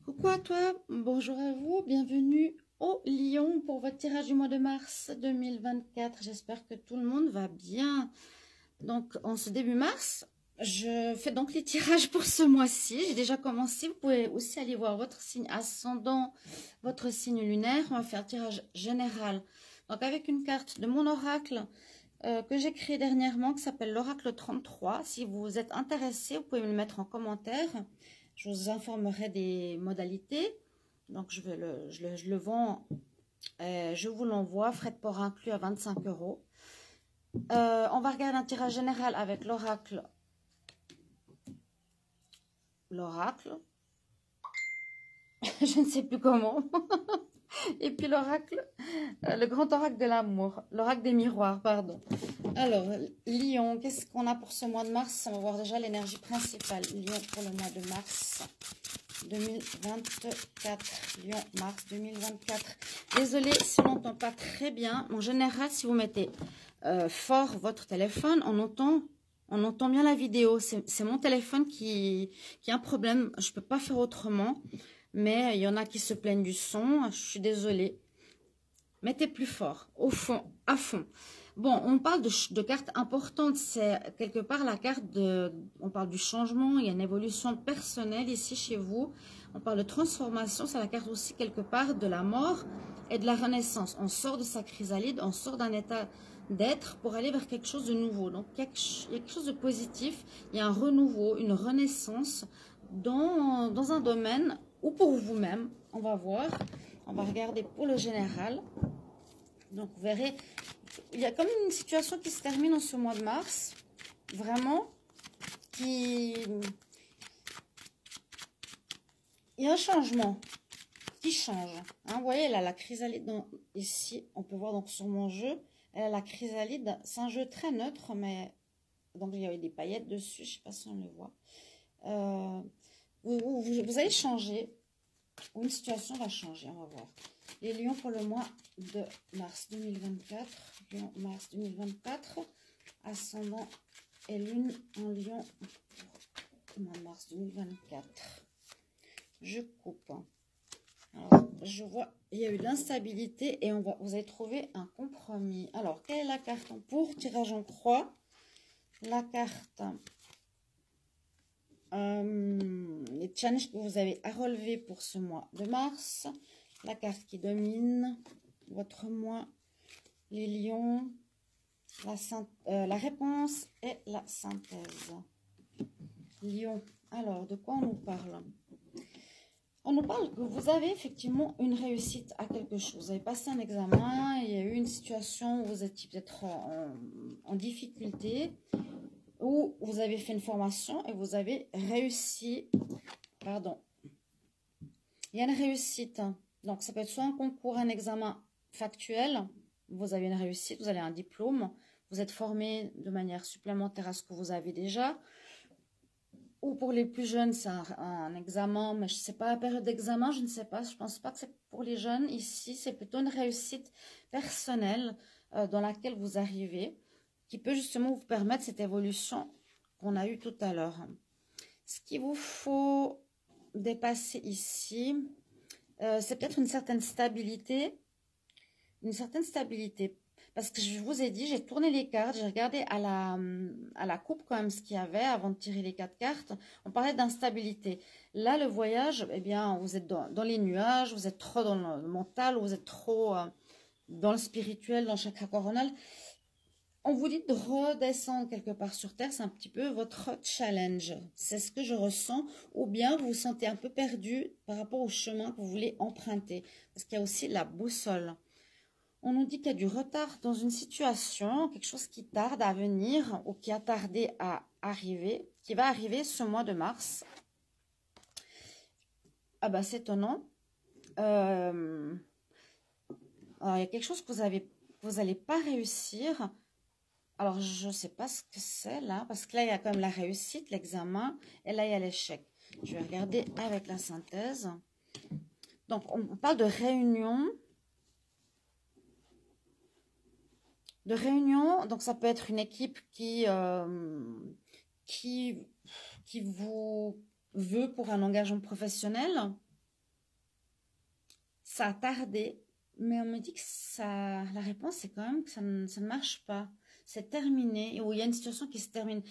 Coucou à toi, bonjour à vous, bienvenue au Lion pour votre tirage du mois de mars 2024. J'espère que tout le monde va bien. Donc en ce début mars, je fais donc les tirages pour ce mois-ci. J'ai déjà commencé, vous pouvez aussi aller voir votre signe ascendant, votre signe lunaire. On va faire le tirage général. Donc avec une carte de mon oracle que j'ai créé dernièrement qui s'appelle l'oracle 33. Si vous êtes intéressé, vous pouvez me le mettre en commentaire. Je vous informerai des modalités. Donc, je le vends, je vous l'envoie, frais de port inclus à 25 €. On va regarder un tirage général avec l'oracle. L'oracle. Je ne sais plus comment. Et puis l'oracle, le grand oracle de l'amour. L'oracle des miroirs, pardon. Alors, Lion, qu'est-ce qu'on a pour ce mois de mars? On va voir déjà l'énergie principale. Lion pour le mois de mars 2024. Lion, mars 2024. Désolée si on n'entend pas très bien. En général, si vous mettez fort votre téléphone, on entend bien la vidéo. C'est mon téléphone qui a un problème. Je ne peux pas faire autrement. Mais il y en a qui se plaignent du son. Je suis désolée. Mettez plus fort, au fond, à fond. Bon, on parle de cartes importantes. C'est quelque part la carte de... On parle du changement, il y a une évolution personnelle ici chez vous. On parle de transformation, c'est la carte aussi quelque part de la mort et de la renaissance. On sort de sa chrysalide, on sort d'un état d'être pour aller vers quelque chose de nouveau. Donc, il y a quelque chose de positif. Il y a un renouveau, une renaissance dans un domaine ou pour vous-même. On va voir. On va regarder pour le général. Donc, vous verrez, il y a comme une situation qui se termine en ce mois de mars. Vraiment, il y a un changement qui change. Hein, vous voyez, là, la chrysalide, ici, on peut voir donc sur mon jeu, elle a la chrysalide. C'est un jeu très neutre, mais donc il y avait des paillettes dessus. Je ne sais pas si on les voit. Vous allez changer. Une situation va changer, on va voir. Les lions pour le mois de mars 2024. Lion, mars 2024. Ascendant et lune en lion pour le mois de mars 2024. Je coupe. Alors, je vois, il y a eu de l'instabilité et vous allez trouver un compromis. Alors, quelle est la carte pour tirage en croix? La carte... les challenges que vous avez à relever pour ce mois de mars, la carte qui domine votre mois, les lions, la réponse et la synthèse. Lion, alors de quoi on nous parle? On nous parle que vous avez effectivement une réussite à quelque chose. Vous avez passé un examen, il y a eu une situation où vous étiez peut-être en difficulté, où vous avez fait une formation et vous avez réussi, pardon, il y a une réussite, donc ça peut être soit un concours, un examen factuel, vous avez une réussite, vous avez un diplôme, vous êtes formé de manière supplémentaire à ce que vous avez déjà, ou pour les plus jeunes, c'est un examen, mais je ne sais pas, la période d'examen, je ne sais pas, je ne pense pas que c'est pour les jeunes, ici c'est plutôt une réussite personnelle dans laquelle vous arrivez, qui peut justement vous permettre cette évolution qu'on a eue tout à l'heure. Ce qu'il vous faut dépasser ici, c'est peut-être une certaine stabilité. Parce que je vous ai dit, j'ai tourné les cartes, j'ai regardé à la coupe quand même ce qu'il y avait avant de tirer les 4 cartes. On parlait d'instabilité. Là, le voyage, eh bien, vous êtes dans les nuages, vous êtes trop dans le mental, vous êtes trop dans le spirituel, dans le chakra coronal. On vous dit de redescendre quelque part sur Terre, c'est un petit peu votre challenge. C'est ce que je ressens. Ou bien vous vous sentez un peu perdu par rapport au chemin que vous voulez emprunter. Parce qu'il y a aussi la boussole. On nous dit qu'il y a du retard dans une situation, quelque chose qui tarde à venir ou qui a tardé à arriver, qui va arriver ce mois de mars. Ah bah c'est étonnant. Alors, il y a quelque chose que vous n'allez pas réussir. Alors, je ne sais pas ce que c'est là, parce que là, il y a quand même la réussite, l'examen, et là, il y a l'échec. Je vais regarder avec la synthèse. Donc, on parle de réunion. Donc ça peut être une équipe qui vous veut pour un engagement professionnel. ça a tardé, mais on me dit que ça, la réponse, c'est quand même que ça ne marche pas. C'est terminé, ou il y a une situation qui se termine.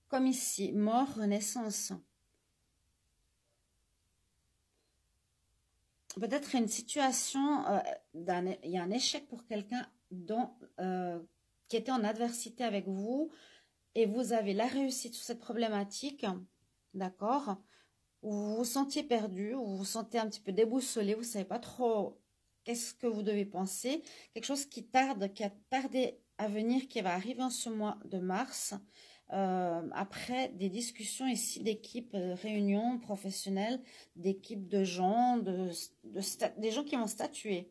Comme ici, mort, renaissance. Peut-être une situation, il y a un échec pour quelqu'un qui était en adversité avec vous, et vous avez la réussite sur cette problématique, d'accord? Où vous vous sentiez perdu, où vous vous sentez un petit peu déboussolé, vous ne savez pas trop qu'est-ce que vous devez penser. Quelque chose qui a tardé à venir, qui va arriver en ce mois de mars, après des discussions ici d'équipes, réunions professionnelles, d'équipes de gens, des gens qui vont statuer.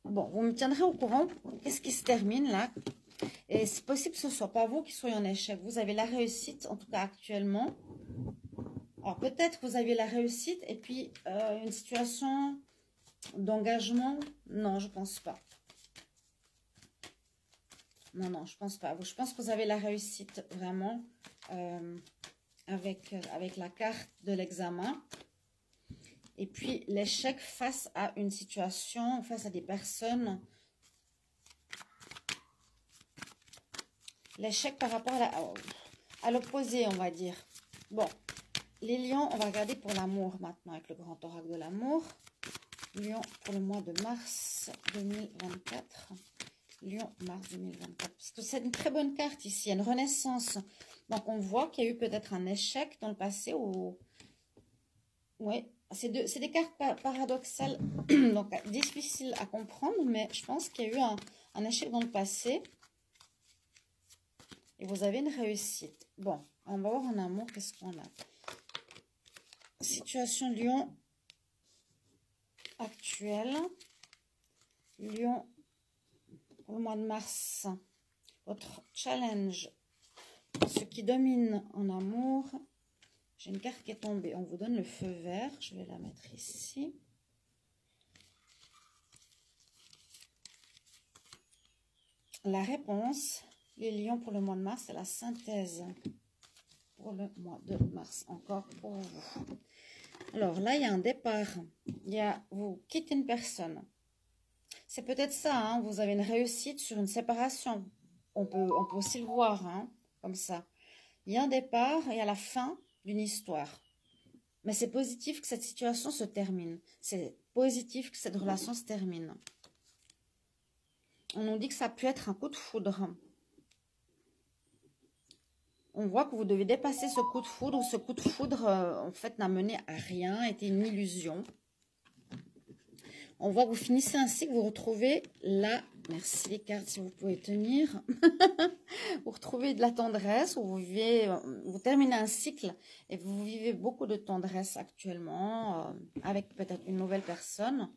Bon, vous me tiendrez au courant, qu'est-ce qui se termine là? Et c'est possible que ce ne soit pas vous qui soyez en échec. Vous avez la réussite, en tout cas actuellement. Alors peut-être que vous avez la réussite et puis une situation d'engagement. Non, je ne pense pas. Non, non, je pense pas. Je pense que vous avez la réussite vraiment avec la carte de l'examen. Et puis l'échec face à une situation, face à des personnes. L'échec par rapport à l'opposé, on va dire. Bon, les lions, on va regarder pour l'amour maintenant avec le grand oracle de l'amour. Lion pour le mois de mars 2024. Lion, mars 2024. Parce que c'est une très bonne carte ici, il y a une renaissance. Donc on voit qu'il y a eu peut-être un échec dans le passé. Oui, c'est des cartes paradoxales, donc difficiles à comprendre, mais je pense qu'il y a eu un échec dans le passé. Et vous avez une réussite. Bon, on va voir en amour, qu'est-ce qu'on a. Situation Lion actuelle. Lion, pour le mois de mars. Votre challenge, ce qui domine en amour. J'ai une carte qui est tombée. On vous donne le feu vert. Je vais la mettre ici. La réponse... Les lions pour le mois de mars, c'est la synthèse pour le mois de mars, encore pour vous. Alors là, il y a un départ. Vous quittez une personne. C'est peut-être ça, hein, vous avez une réussite sur une séparation. On peut aussi le voir, hein, comme ça. Il y a un départ et à la fin d'une histoire. Mais c'est positif que cette situation se termine. C'est positif que cette relation se termine. On nous dit que ça peut être un coup de foudre. On voit que vous devez dépasser ce coup de foudre. Ce coup de foudre, en fait, n'a mené à rien, était une illusion. On voit que vous finissez un cycle, vous retrouvez là, merci les cartes si vous pouvez tenir, vous retrouvez de la tendresse, vous terminez un cycle et vous vivez beaucoup de tendresse actuellement, avec peut-être une nouvelle personne.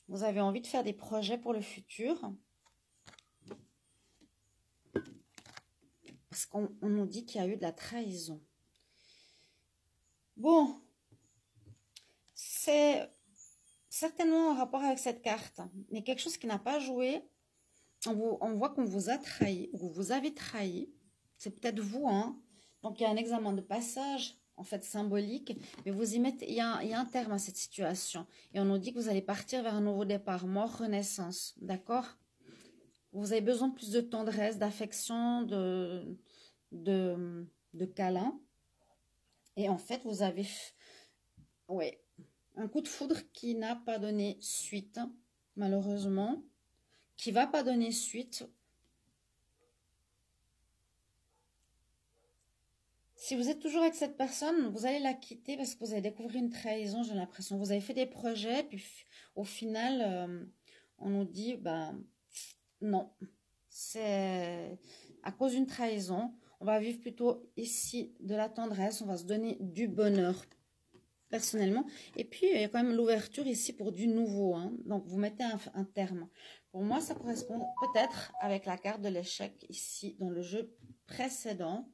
Vous avez envie de faire des projets pour le futur. Parce qu'on nous dit qu'il y a eu de la trahison. Bon, c'est certainement en rapport avec cette carte. Mais quelque chose qui n'a pas joué, on voit qu'on vous a trahi, ou vous avez trahi. C'est peut-être vous, hein. Donc, il y a un examen de passage, en fait, symbolique. Mais vous y mettez, il y a un terme à cette situation. Et on nous dit que vous allez partir vers un nouveau départ, mort, renaissance. D'accord ? Vous avez besoin de plus de tendresse, d'affection, de câlin. Et en fait, vous avez un coup de foudre qui n'a pas donné suite, malheureusement. Qui ne va pas donner suite. Si vous êtes toujours avec cette personne, vous allez la quitter parce que vous allez découvrir une trahison, j'ai l'impression. Vous avez fait des projets, puis au final, on nous dit, non, c'est à cause d'une trahison. On va vivre plutôt ici de la tendresse, on va se donner du bonheur personnellement. Et puis, il y a quand même l'ouverture ici pour du nouveau. Hein. Donc, vous mettez un terme. Pour moi, ça correspond peut-être avec la carte de l'échec ici dans le jeu précédent.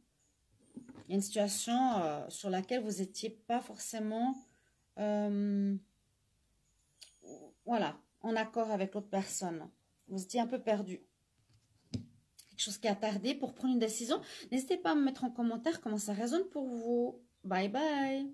Il y a une situation sur laquelle vous n'étiez pas forcément voilà, en accord avec l'autre personne. Vous étiez un peu perdu. Quelque chose qui a tardé pour prendre une décision. N'hésitez pas à me mettre en commentaire comment ça résonne pour vous. Bye bye.